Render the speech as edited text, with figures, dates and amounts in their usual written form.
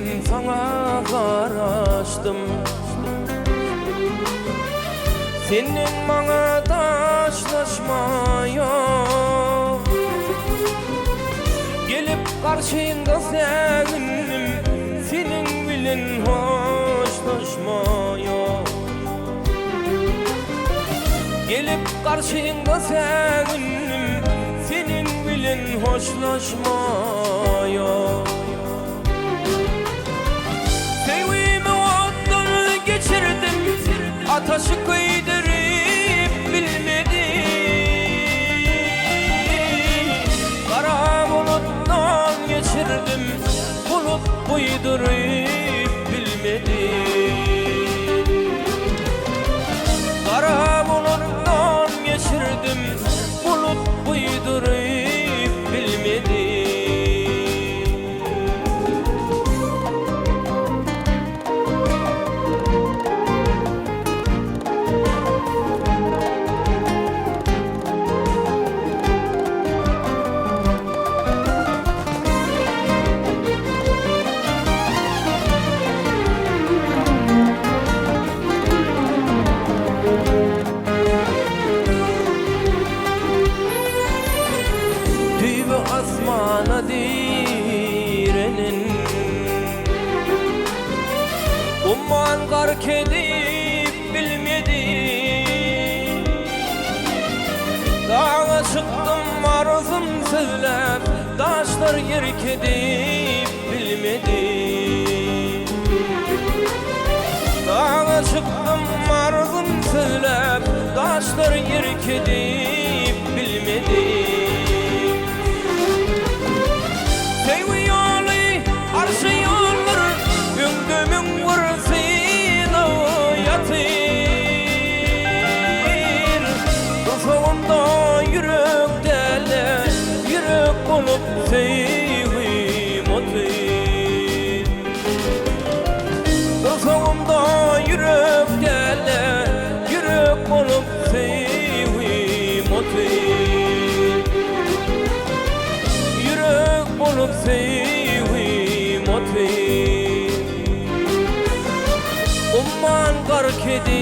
bilmeden sana karıştım. Senin bana taşlaşmaya gelip karşında sevindim, senin bilen hoşlaşmaya. Gelip karşında sevindim, senin bilen hoşlaşmaya. Sevimi ottan geçirdim, ataşı kıydırıp bilmedim. Kara buluttan geçirdim, bulut buydurıp bilmedim. Kara buluttan geçirdim, bulut buydurıp bilmedim. Asmana direnin umman gark edip bilmedi. Dağa çıktım arzum söylep, taşlar yerk edip bilmedi. Dağa çıktım arzum söylep, taşlar yerk edip bilmedi. Sevim otur, kafamda yürek dele, yürek olup sevim otur, yürek olup sevim otur. Umman gark edip